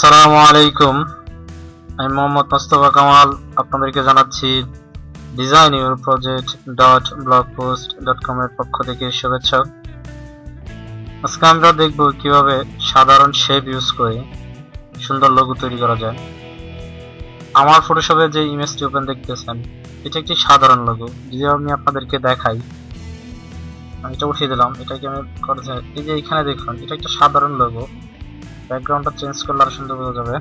আসসালামু আলাইকুম। আমি মোহাম্মদ মোস্তফা কামাল আপনাদেরকে জানাচ্ছি ডিজাইন ইউর প্রজেক্ট .blogpost.com এর পক্ষ থেকে শুভেচ্ছা। আজকে আমরা দেখব কিভাবে সাধারণ শেপ ইউজ করে সুন্দর লোগো তৈরি করা যায়। আমার ফটোশপে যে ইমেজটি ওপেন দেখতেছেন এটা একটি সাধারণ লোগো। যদি আমি আপনাদেরকে দেখাই, আমি এটা উঠিয়ে দিলাম, এটাকে আমি করেছি। এই যে এখানে দেখুন, এটা একটা সাধারণ লোগো। ব্যাকগ্রাউন্ডটা চেঞ্জ করলে আরো সুন্দর বোঝা যাবে।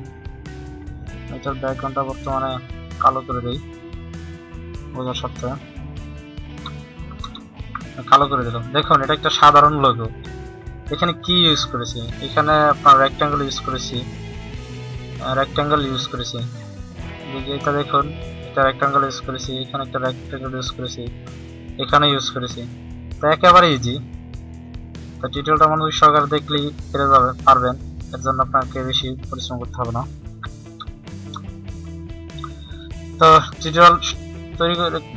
এটার ব্যাকগ্রাউন্ডটা বর্তমানে কালো করে দিই, বোঝার সাথে কালো করে দিলাম। দেখুন, এটা একটা সাধারণ লোগো। এখানে কি ইউজ করেছি? এখানে আপনার রেক্ট্যাঙ্গেল ইউজ করেছি, এটা দেখুন, এটা রেক্ট্যাঙ্গেল ইউজ করেছি, এখানে একটা রেক্ট্যাঙ্গেল ইউজ করেছি, এখানে ইউজ করেছি। তো একেবারে ইজি। তো টিউটোরিয়ালটা মানুষ সহকারে দেখলেই পেরে পারবেন। এর জন্য আপনাকে বেশি পরিশ্রম করতে হবে না। তো টিউটোরিয়াল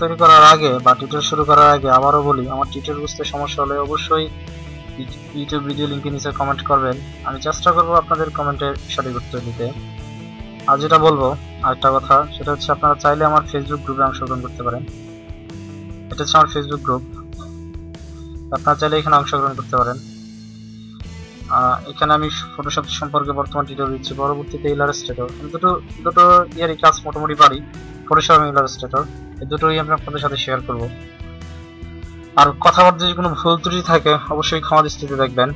তৈরি করার আগে বা টিউটোরিয়াল শুরু করার আগে আবারও বলি, আমার টিউটোরিয়াল বুঝতে সমস্যা হলে অবশ্যই ইউটিউব ভিডিও লিংকের নিচে কমেন্ট করবেন। আমি চেষ্টা করব আপনাদের কমেন্টের সঠিক উত্তর দিতে। আর যেটা বলবো, আরেকটা কথা, সেটা হচ্ছে আপনারা চাইলে আমার ফেসবুক গ্রুপে অংশগ্রহণ করতে পারেন। এটা হচ্ছে আমার ফেসবুক গ্রুপ, আপনারা চাইলে এখানে অংশগ্রহণ করতে পারেন। এখানে আমি ফটোশপ সম্পর্কে বর্তমান টিউটোরিয়াল দিচ্ছি, পরবর্তীতে ইলাস্ট্রেটর। আমি দুটো ইয়ারই কাজ মোটামুটি পারি, ফটোশপ এবং ইলাস্ট্রেটর, এই দুটোই আমি আপনাদের সাথে শেয়ার করব। আর কথাবার্তা যদি কোনো ভুল ত্রুটি থাকে অবশ্যই ক্ষমা দৃষ্টিতে দেখবেন।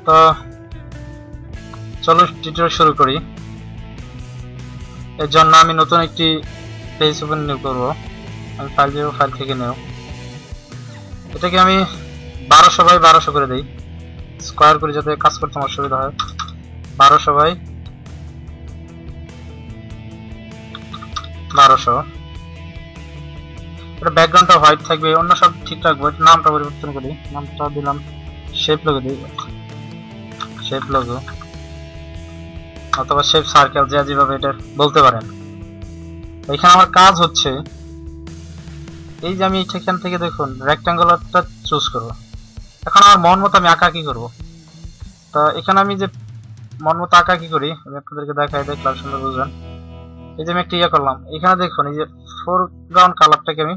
তো চলো টিউটোরিয়াল শুরু করি। এর জন্য আমি নতুন একটি পেজ ওপেন করব। আমি ফাইল যাব, ফাইল থেকে নেব। এটাকে আমি 1200 বাই 1200 করে দেই, স্কয়ার করে, যাতে কাজ করতে আমার সুবিধা হয়। 1200 বাই 1200। এটা ব্যাকগ্রাউন্ডটা হোয়াইট থাকবে, অন্য সব ঠিক রাখবো। নামটা পরিবর্তন করি, নামটা দিলাম শেপ লোগো দিই, শেপ লোগো অথবা শেপ সার্কেল, যে যেভাবে এটা বলতে পারেন। এখানে আমার কাজ হচ্ছে, এই যে আমি এখান থেকে দেখুন রেক্ট্যাঙ্গুলারটা চুজ করব। এখন আমার মন মতো আমি আঁকাকি করব। তো এখানে আমি যে মন মতো আঁকাকি করি আমি আপনাদেরকে দেখাই, দেখলাম সুন্দর বুঝবেন। এই যে আমি একটা করলাম, এখানে দেখুন এই যে ফোরগ্রাউন্ড কালারটাকে আমি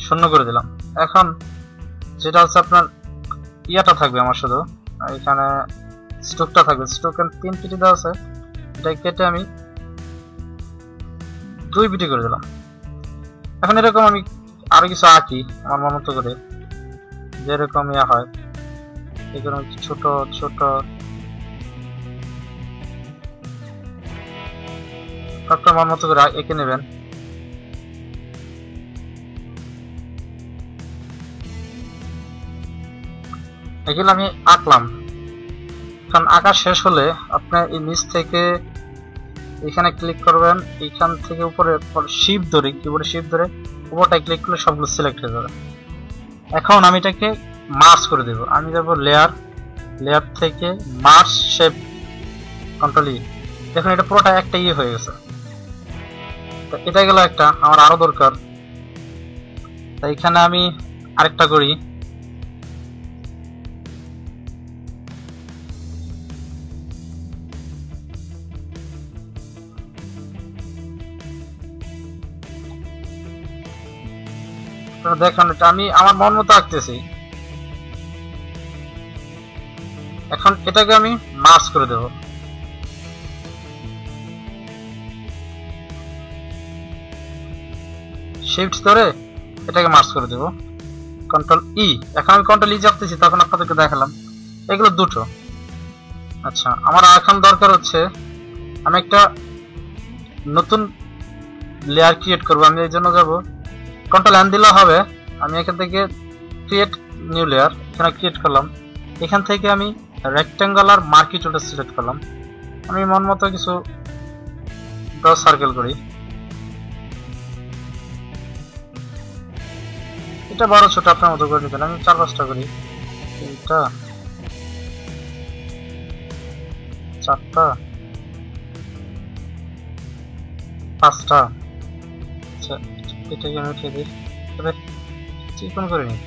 0 করে দিলাম। এখন যেটা হচ্ছে আপনার ইয়াটা থাকবে আমার, শুধু এখানে স্ট্রোকটা থাকবে। স্ট্রোকের 3 পিটি দেওয়া আছে, এটা কেটে আমি 2 পিটি করে দিলাম। এখন এরকম আমি আরো কিছু আঁকি আমার মন মতো করে, যেরকম ইয়া হয় এরকম ছোট ছোট আপনার মন মতো করে এঁকে নেবেন। এগুলো আমি আঁকলাম। কারণ আঁকা শেষ হলে আপনি এই নিচ থেকে এখানে ক্লিক করবেন, এখান থেকে উপরে শিফট ধরে, কিবোর্ডে শিফট ধরে উপরটায় ক্লিক করলে সবগুলো সিলেক্ট হয়ে যাবে। এখন আমি এটাকে মার্জ করে দেব। আমি যাব লেয়ার, লেয়ার থেকে মার্জ শেপ, কন্ট্রোল ই। দেখুন এটা পুরোটা একটা ইয়ে হয়ে গেছে। তো এটা গেল একটা, আমার আরো দরকার। তাই এখানে আমি আরেকটা করি। দেখুন এটা আমি আমার মন মতো আঁকতেছি। এখন এটাকে আমি মার্জ করে দেব। শিফট ধরে এটাকে মার্জ করে দেব, কন্ট্রোল ই। এখন আমি কন্ট্রোল ই চাপতেছি, তখন আপনাদেরকে দেখালাম। এগুলো দুটো। আচ্ছা, আমার এখন দরকার হচ্ছে আমি একটা নতুন লেয়ার ক্রিয়েট করব। আমি এই জন্য যাব কন্ট্রোল এন দিলে হবে। আমি এখান থেকে ক্রিয়েট নিউ লেয়ার, এখানে ক্রিয়েট করলাম। এখান থেকে আমি রেক্ট্যাঙ্গুলার মার্কি টুলটা সিলেক্ট করলাম। আমি মন মতো কিছু ড্র সার্কেল করি। এটা বড় ছোট আপনার মতো করে নিতেন, আমি 4-5টা করি। 3টা, 4টা, 5টা। আচ্ছা, এটাকে আমি উঠিয়ে দিই, চিকন করে নিই।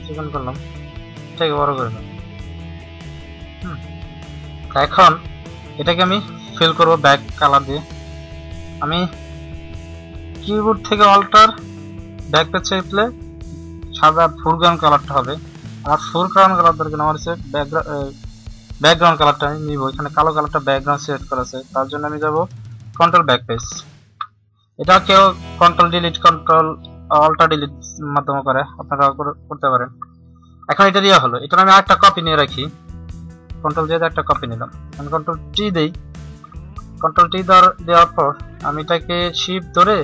চিকন করলাম, এটাকে বড় করে নিই। এখন এটাকে আমি ফিল করব ব্যাক কালার দিয়ে। আমি কিবোর্ড থেকে অল্টার ব্যাক পেজ চেপলে সাদা ফোরগ্রাউন্ড কালারটা হবে। আমার ফোরগ্রাউন্ড কালার দরকার, আমার হচ্ছে ব্যাকগ্রাউন্ড কালারটা আমি নিব। এখানে কালো কালারটা ব্যাকগ্রাউন্ড সিলেক্ট করা আছে, তার জন্য আমি যাব কন্ট্রোল ব্যাক পেজ। এটা কেউ control delete, control alter delete মাধ্যমে করে, আপনারা করতে পারেন। এখন এটা দেওয়া হলো, এটা আমি আরেকটা কপি নিয়ে রাখি। কন্ট্রোল দিয়ে একটা কপি নিলাম, আমি কন্ট্রোল টি দেই। কন্ট্রোল টি দেওয়ার পর আমি এটাকে শিফট ধরে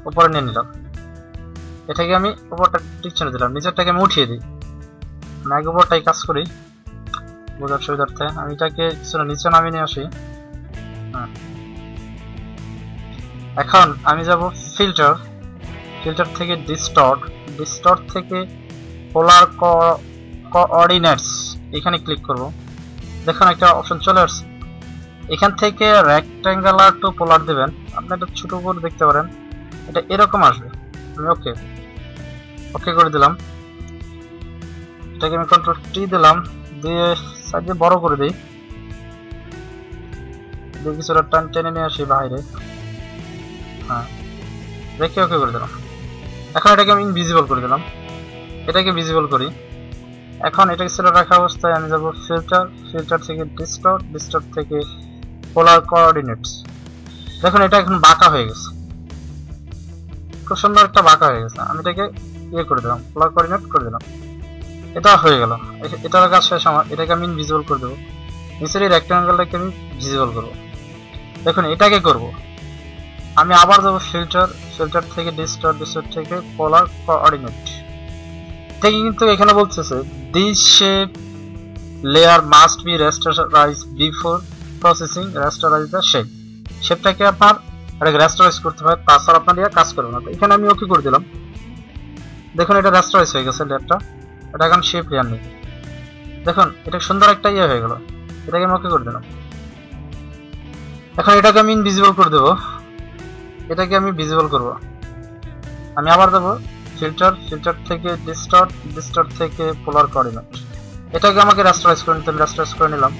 উপরে নিয়ে নিলাম। এটাকে আমি উপরটা টিক চিহ্ন দিলাম, নিচেরটাকে আমি উঠিয়ে দিই। আমি আগে উপরটাই কাজ করি বোঝার সুবিধার্থে। আমি এটাকে নিচে নামিয়ে নিয়ে আসি। এখন আমি যাব ফিল্টার, ফিল্টার থেকে ডিস্টর্ট, ডিস্টর্ট থেকে পোলার কোঅর্ডিনেটস এখানে ক্লিক করব। দেখুন একটা অপশন চলে আসছে, এখান থেকে রেক্ট্যাঙ্গুলার টু পোলার দিবেন। আপনি এটা ছোট করে দেখতে পারেন, এটা এরকম আসবে। আমি ওকে ওকে করে দিলাম। এটাকে আমি কন্ট্রোল টি দিলাম, দিয়ে সাইডে বড় করে দিই, দিয়ে কিছুটা টেনে নিয়ে আসি বাইরে। হ্যাঁ, রেখে ওকে করে দিলাম। এখন এটাকে আমি ইনভিজিবল করে দিলাম, এটাকে ভিজিবল করি। এখন এটাকে সিলেক্ট রাখা অবস্থায় আমি যাব ফিল্টার, ফিল্টার থেকে ডিস্টর্ট, ডিস্টর্ট থেকে পোলার কোঅর্ডিনেটস। দেখুন এটা এখন বাঁকা হয়ে গেছে, খুব সুন্দর একটা বাঁকা হয়ে গেছে। আমি এটাকে ইয়ে করে দিলাম, পোলার কোঅর্ডিনেট করে দিলাম। এটা হয়ে গেল, এটার কাজ শেষ আমার। এটাকে আমি ইনভিজিবল করে দেবো, নিচের এই রেক্ট্যাঙ্গেলটাকে আমি ভিজিবল করবো। দেখুন এটাকে করব আমি আবার যাবো ফিল্টার, ফিল্টার থেকে ডিস্টর্ট, ডিস্টর্ট থেকে পোলার কোঅর্ডিনেট থেকে। কিন্তু এখানে বলতেছে this shape layer must be rasterize before processing, rasterize the shape. শেপটাকে আপনার এটাকে রেস্টারাইজ করতে হয়, তাছাড়া আপনার ইয়ে কাজ করবে না। তো এখানে আমি ওকে করে দিলাম। দেখুন এটা রেস্টারাইজ হয়ে গেছে লেয়ারটা, এটা এখন শেপ লেয়ার নেই। দেখুন এটা সুন্দর একটা ইয়ে হয়ে গেল, এটাকে আমি ওকে করে দিলাম। এখন এটাকে আমি ইনভিজিবল করে দেবো, এটাকে আমি ভিজিবল করব। আমি আবার দেবো ফিল্টার, ফিল্টার থেকে ডিস্টর্ট, ডিস্টর্ট থেকে পোলার কোঅর্ডিনেট। এটাকে আমাকে রেস্টারাইজ করে নিতে, আমি রেস্টারাইজ করে নিলাম।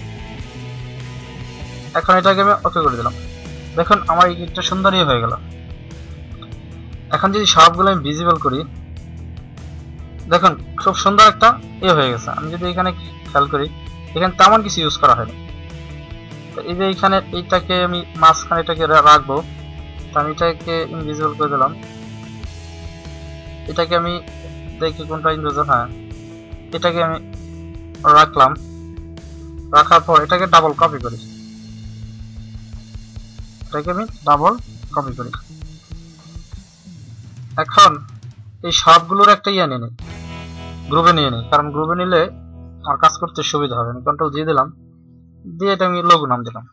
এখন এটাকে আমি ওকে করে দিলাম। দেখুন আমার এটা সুন্দর ইয়ে হয়ে গেল। এখন যদি সবগুলো আমি ভিজিবল করি, দেখুন খুব সুন্দর একটা ইয়ে হয়ে গেছে। আমি যদি এখানে খেয়াল করি, এখানে তেমন কিছু ইউজ করা হয়নি। তো এই যে এখানে এইটাকে আমি মাঝখানে এটাকে রাখবো, তো আমি এটাকে ইনভিজিবল করে দিলাম। এটাকে আমি দেখি কোনটা ইনভিজিবল, হ্যাঁ এটাকে আমি রাখলাম। রাখার পর এটাকে ডাবল কপি করি, এটাকে আমি ডাবল কপি করি। এখন এই সবগুলোর একটা ইয়ে নিয়ে নিই, গ্রুপে নিয়ে নিই, কারণ গ্রুপে নিলে আমার কাজ করতে সুবিধা হবে। আমি কন্ট্রোল দিয়ে দিলাম, দিয়ে এটা আমি লোগো নাম দিলাম।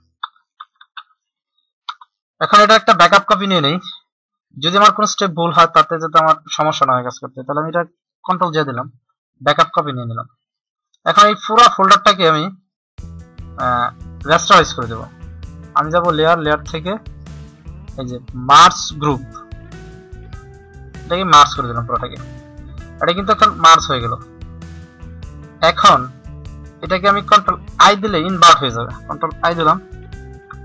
এখন এটা একটা ব্যাকআপ কপি নিয়ে নেই, যদি আমার কোনো স্টেপ ভুল হয় তাতে যাতে আমার সমস্যা না হয় কাজ করতে, তাহলে আমি এটা কন্ট্রোল দিয়ে দিলাম, ব্যাকআপ কপি নিয়ে নিলাম। এখন এই পুরো ফোল্ডারটাকে আমি রেস্টারাইজ করে দেব। আমি যাব লেয়ার, লেয়ার থেকে এই যে মার্জ গ্রুপ, এটাকে মার্জ করে দিলাম পুরোটাকে। এটা কিন্তু এখন মার্জ হয়ে গেল। এখন এটাকে আমি কন্ট্রোল আই দিলে ইনভার্ট হয়ে যাবে, কন্ট্রোল আই দিলাম,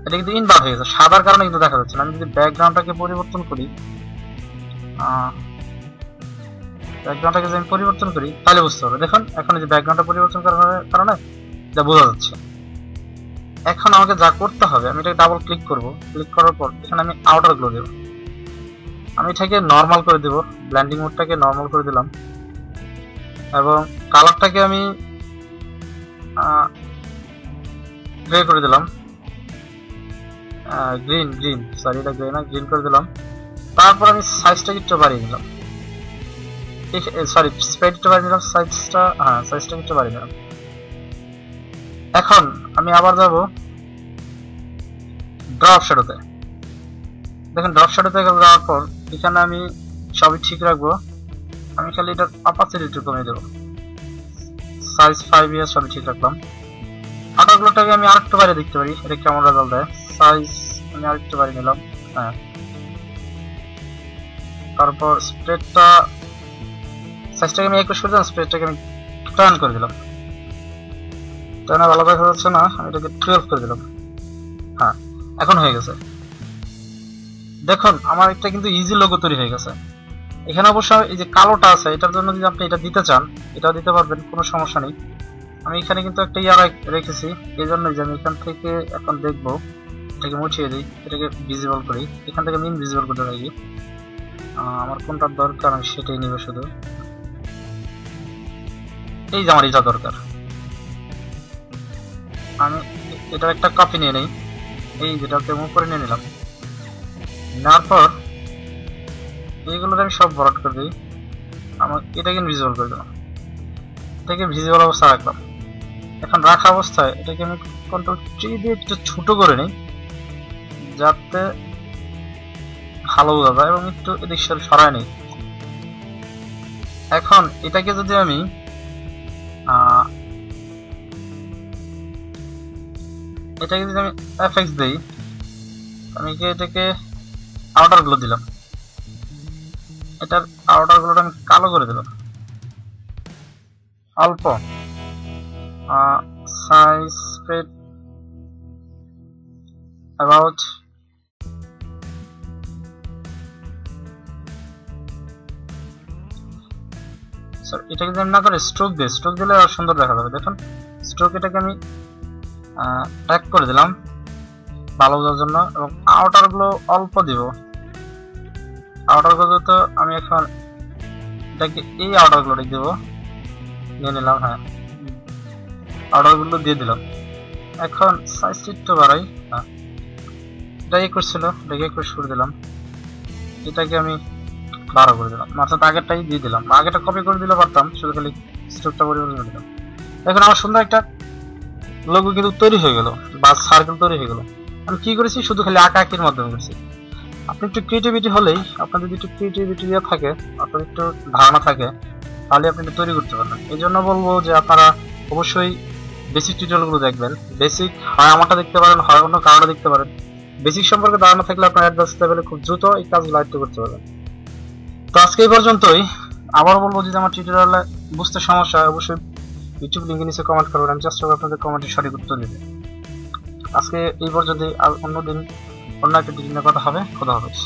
এটা কিন্তু ইনভার্ট হয়ে গেছে। সাদার কারণে কিন্তু দেখা যাচ্ছে না। আমি যদি ব্যাকগ্রাউন্ডটাকে পরিবর্তন করি, ব্যাকগ্রাউন্ডটাকে যদি আমি পরিবর্তন করি তাহলে বুঝতে পারবে। দেখুন এখন যে ব্যাকগ্রাউন্ডটা পরিবর্তন করার কারণে যা বোঝা যাচ্ছে। এখন আমাকে যা করতে হবে, আমি এটাকে ডাবল ক্লিক করব, ক্লিক করার পর এখানে আমি আউটার গ্লো দেব। আমি এটাকে নর্মাল করে দেব, ব্লেন্ডিং মোডটাকে নর্মাল করে দিলাম, এবং কালারটাকে আমি গ্রে করে দিলাম, গ্রিন, গ্রিন সরি এটা গ্রে না, গ্রিন করে দিলাম। তারপর আমি সাইজটাকে একটু বাড়িয়ে দিলাম, সরি স্প্রেডটা বাড়িয়ে দিলাম, সাইজটা হ্যাঁ সাইজটাকে একটু বাড়িয়ে দিলাম। এখন আমি আবার যাব ড্রপ শ্যাডোতে। দেখুন ড্রপ শ্যাডোতে যাওয়ার পর এখানে আমি সবই ঠিক রাখবো। আমি খালি এটার অপাসিটি একটু কমিয়ে দেবো, সাইজ 5 ইয়ার সবই ঠিক রাখলাম। আটাগুলোটাকে আমি আরেকটু বাইরে দেখতে পারি এটা কেমন রেজাল্ট দেয়। সাইজ আমি আরেকটু বাড়িয়ে নিলাম, হ্যাঁ। তারপর স্প্রেডটা সাইজটাকে আমি 21 করে দিলাম, স্প্রেডটাকে আমি টার্ন করে দিলাম। 10 ভালো দেখা যাচ্ছে না, আমি এটাকে 12 করে দিলাম। হ্যাঁ, এখন হয়ে গেছে। দেখুন আমার একটা কিন্তু ইজি লোগো তৈরি হয়ে গেছে। এখানে অবশ্য এই যে কালোটা আছে, এটার জন্য যদি আপনি এটা দিতে চান এটাও দিতে পারবেন, কোনো সমস্যা নেই। আমি এখানে কিন্তু একটা রেখেছি, এই জন্য যে আমি এখান থেকে এখন দেখবো, এটাকে মুছিয়ে দিই, এটাকে ভিজিবল করি, এখান থেকে মিন ভিজিবল করতে থাকি। আমার কোনটা দরকার আমি সেটাই নিব শুধু। এই যে আমার এটা দরকার, আমি এটা একটা কপি নিয়ে নেই, এই যেটাকে মুভ করে নিয়ে নিলাম। নেওয়ার পর এইগুলোকে আমি সব বরাট করে দিই, আমার এটাকে ভিজিবল করে দিলাম, এটাকে ভিজিবল অবস্থা রাখলাম। এখন রাখা অবস্থায় এটাকে আমি কন্ট্রোল টি দিয়ে একটু ছোট করে নিই যাতে ভালো বোঝা যায়, এবং একটু এদিক সরায় নিই। এখন এটাকে যদি আমি এফএক্স দেই, আমি এটাকে আউটার গুলো দিলাম, এটার আউটার গুলো আমি কালো করে দিলাম অল্প, সাইজ স্প্রেড অ্যাবাউট এটাকে যদি আমি না করে স্ট্রোক দিই, স্ট্রোক দিলে আর সুন্দর দেখা যাবে। দেখুন স্ট্রোক, এটাকে আমি ট্যাগ করে দিলাম ভালো বোঝার জন্য, এবং আউটার গুলো অল্প দিব। আউটার গুলো তো আমি এখন এটাকে এই আউটার গুলো দিব, নিয়ে নিলাম। হ্যাঁ, আউটার গুলো দিয়ে দিলাম। এখন সাইজটা একটু বাড়াই, হ্যাঁ এটা 21 ছিল, এটাকে 21 করে দিলাম। এটাকে আমি 12 করে দিলাম, অর্থাৎ আগেরটাই দিয়ে দিলাম, আগেরটা কপি করে দিলে পারতাম, শুধু খালি স্ট্রোকটা পরিবর্তন করে দিলাম। এখন আমার সুন্দর একটা লোগো কিন্তু তৈরি হয়ে গেল, বা সার্কেল তৈরি হয়ে গেল। আমি কি করেছি, শুধু খালি আঁকাআঁকির মাধ্যমে করেছি। আপনি একটু ক্রিয়েটিভিটি হলেই, আপনার যদি একটু ক্রিয়েটিভিটি ইয়ে থাকে, আপনার একটু ধারণা থাকে, তাহলে আপনি এটা তৈরি করতে পারবেন। এই জন্য বলবো যে আপনারা অবশ্যই বেসিক টিউটোরিয়ালগুলো দেখবেন। বেসিক হয় আমারটা দেখতে পারেন, হয় অন্য কারোটা দেখতে পারেন। বেসিক সম্পর্কে ধারণা থাকলে আপনার অ্যাডভান্স লেভেলে খুব দ্রুত এই কাজগুলো আয়ত্ত করতে পারবেন। তো আজকে এই পর্যন্তই। আবার বলবো, যদি আমার টিউটোরিয়ালে বুঝতে সমস্যা হয় অবশ্যই ইউটিউব লিঙ্কে নিচে কমেন্ট করবেন, আমি চেষ্টা করবো আপনাদের কমেন্টের সঠিক উত্তর দিতে। আজকে এই পর্যন্তই, আর অন্যদিন অন্য একটা দিনের কথা হবে। খোদা হাফেজ।